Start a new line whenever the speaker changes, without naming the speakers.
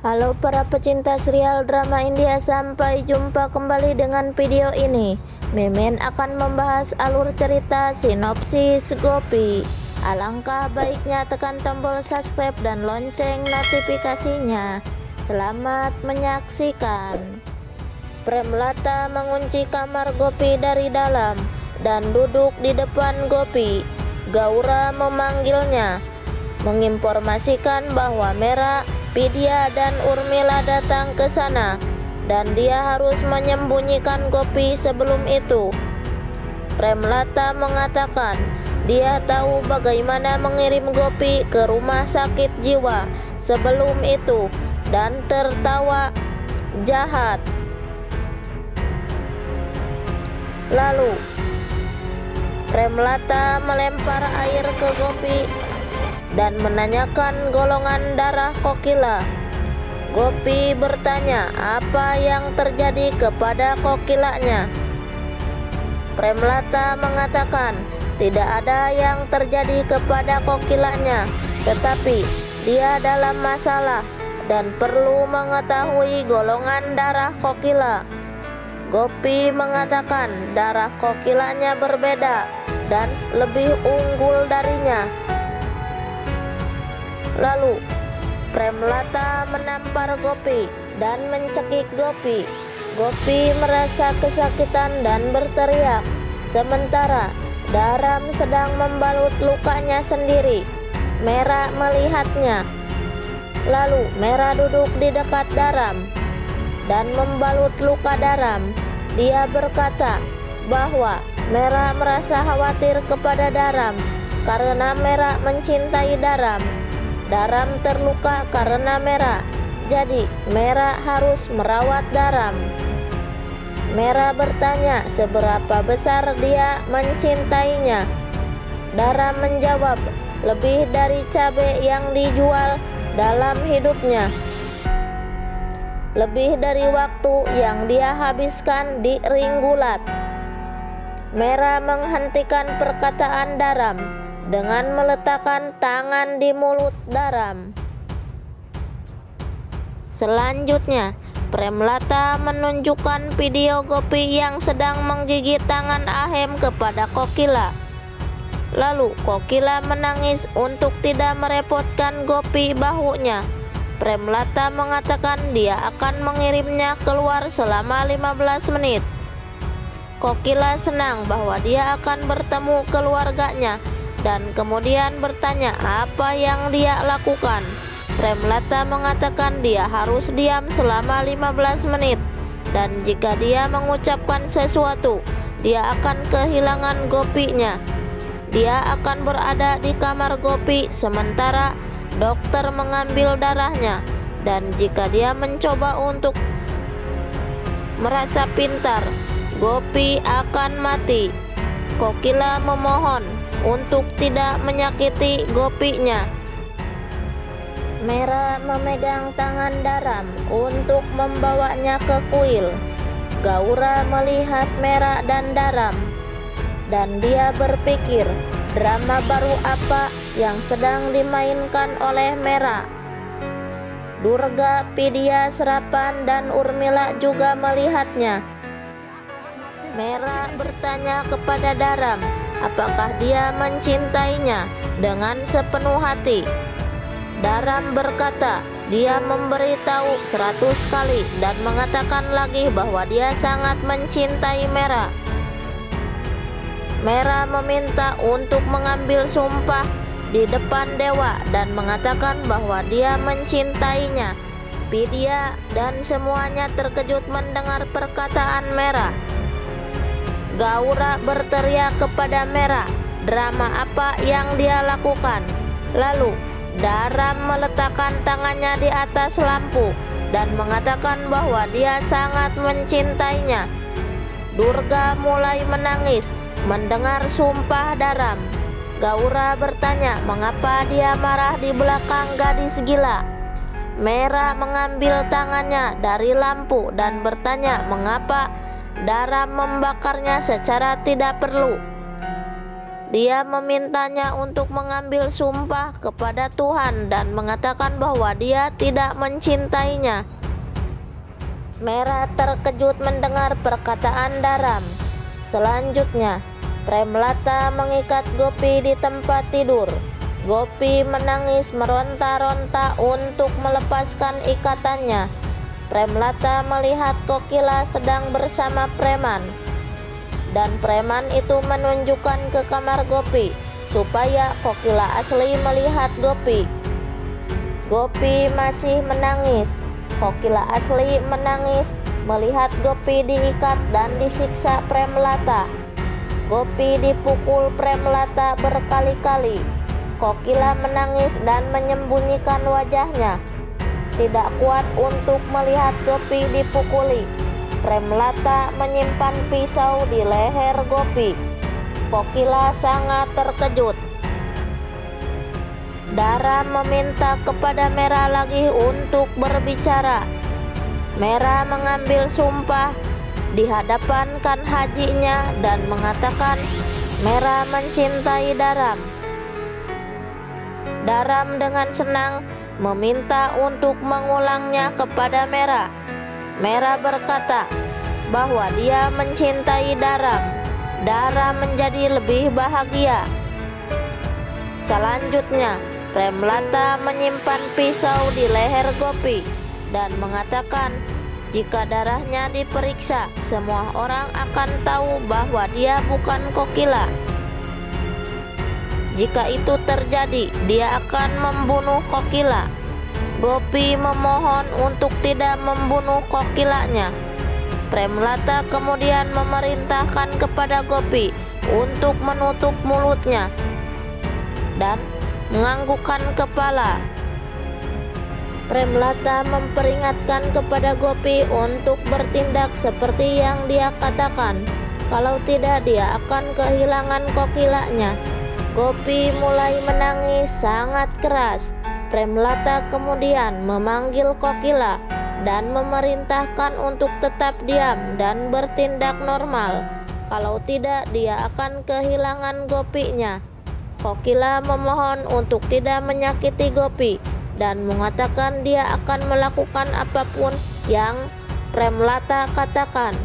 Halo para pecinta serial drama India, sampai jumpa kembali dengan video ini. Mimin akan membahas alur cerita sinopsis Gopi. Alangkah baiknya tekan tombol subscribe dan lonceng notifikasinya. Selamat menyaksikan. Premlata mengunci kamar Gopi dari dalam dan duduk di depan Gopi. Gaura memanggilnya, menginformasikan bahwa Mera, Vidya dan Urmila datang ke sana dan dia harus menyembunyikan Gopi sebelum itu. Premlata mengatakan dia tahu bagaimana mengirim Gopi ke rumah sakit jiwa sebelum itu dan tertawa jahat. Lalu Premlata melempar air ke Gopi dan menanyakan golongan darah Kokila. Gopi bertanya apa yang terjadi kepada Kokilanya. Premlata mengatakan tidak ada yang terjadi kepada Kokilanya, tetapi dia dalam masalah dan perlu mengetahui golongan darah Kokila. Gopi mengatakan darah Kokilanya berbeda dan lebih unggul darinya. Lalu Premlata menampar Gopi dan mencekik Gopi. Gopi merasa kesakitan dan berteriak, sementara Dharam sedang membalut lukanya sendiri. Mera melihatnya. Lalu Mera duduk di dekat Dharam dan membalut luka Dharam. Dia berkata bahwa Mera merasa khawatir kepada Dharam karena Mera mencintai Dharam. Dharam terluka karena Mera, jadi Mera harus merawat Dharam. Mera bertanya seberapa besar dia mencintainya. Dharam menjawab, lebih dari cabai yang dijual dalam hidupnya, lebih dari waktu yang dia habiskan di ring gulat. Mera menghentikan perkataan Dharam dengan meletakkan tangan di mulut Dharam. Selanjutnya, Premlata menunjukkan video Gopi yang sedang menggigit tangan Ahem kepada Kokila. Lalu Kokila menangis untuk tidak merepotkan Gopi bahunya. Premlata mengatakan dia akan mengirimnya keluar selama 15 menit. Kokila senang bahwa dia akan bertemu keluarganya dan kemudian bertanya apa yang dia lakukan. Premlata mengatakan dia harus diam selama 15 menit dan jika dia mengucapkan sesuatu, dia akan kehilangan Gopinya. Dia akan berada di kamar Gopi sementara dokter mengambil darahnya, dan jika dia mencoba untuk merasa pintar, Gopi akan mati. Kokila memohon untuk tidak menyakiti Gopinya. Mera memegang tangan Dharam untuk membawanya ke kuil. Gaura melihat Mera dan Dharam dan dia berpikir drama baru apa yang sedang dimainkan oleh Mera. Durga, Vidya, Serapan dan Urmila juga melihatnya. Mera bertanya kepada Dharam apakah dia mencintainya dengan sepenuh hati. Dharam berkata dia memberitahu 100 kali dan mengatakan lagi bahwa dia sangat mencintai Mera. Mera meminta untuk mengambil sumpah di depan dewa dan mengatakan bahwa dia mencintainya. Vidya dan semuanya terkejut mendengar perkataan Mera. Gaura berteriak kepada Mera drama apa yang dia lakukan. Lalu Dharam meletakkan tangannya di atas lampu dan mengatakan bahwa dia sangat mencintainya. Durga mulai menangis mendengar sumpah Dharam. Gaura bertanya mengapa dia marah di belakang gadis gila. Mera mengambil tangannya dari lampu dan bertanya mengapa Dharam membakarnya secara tidak perlu. Dia memintanya untuk mengambil sumpah kepada Tuhan dan mengatakan bahwa dia tidak mencintainya. Mera terkejut mendengar perkataan Dharam. Selanjutnya, Premlata mengikat Gopi di tempat tidur. Gopi menangis meronta-ronta untuk melepaskan ikatannya. Premlata melihat Kokila sedang bersama preman, dan preman itu menunjukkan ke kamar Gopi supaya Kokila asli melihat Gopi. Gopi masih menangis. Kokila asli menangis melihat Gopi diikat dan disiksa Premlata. Gopi dipukul Premlata berkali-kali. Kokila menangis dan menyembunyikan wajahnya. Tidak kuat untuk melihat Gopi dipukuli, Premlata menyimpan pisau di leher Gopi. Kokila sangat terkejut. Dharam meminta kepada Mera lagi untuk berbicara. Mera mengambil sumpah di hadapan Kan Hajinya dan mengatakan Mera mencintai Dharam. Dharam dengan senang meminta untuk mengulangnya kepada Mera. Mera berkata bahwa dia mencintai Dharam. Dharam menjadi lebih bahagia. Selanjutnya, Premlata menyimpan pisau di leher Gopi dan mengatakan jika darahnya diperiksa, semua orang akan tahu bahwa dia bukan Kokila. Jika itu terjadi, dia akan membunuh Kokila. Gopi memohon untuk tidak membunuh Kokilanya. Premlata kemudian memerintahkan kepada Gopi untuk menutup mulutnya dan menganggukkan kepala. Premlata memperingatkan kepada Gopi untuk bertindak seperti yang dia katakan. Kalau tidak, dia akan kehilangan Kokilanya. Gopi mulai menangis sangat keras. Premlata kemudian memanggil Kokila dan memerintahkan untuk tetap diam dan bertindak normal. Kalau tidak, dia akan kehilangan Gopinya. Kokila memohon untuk tidak menyakiti Gopi dan mengatakan dia akan melakukan apapun yang Premlata katakan.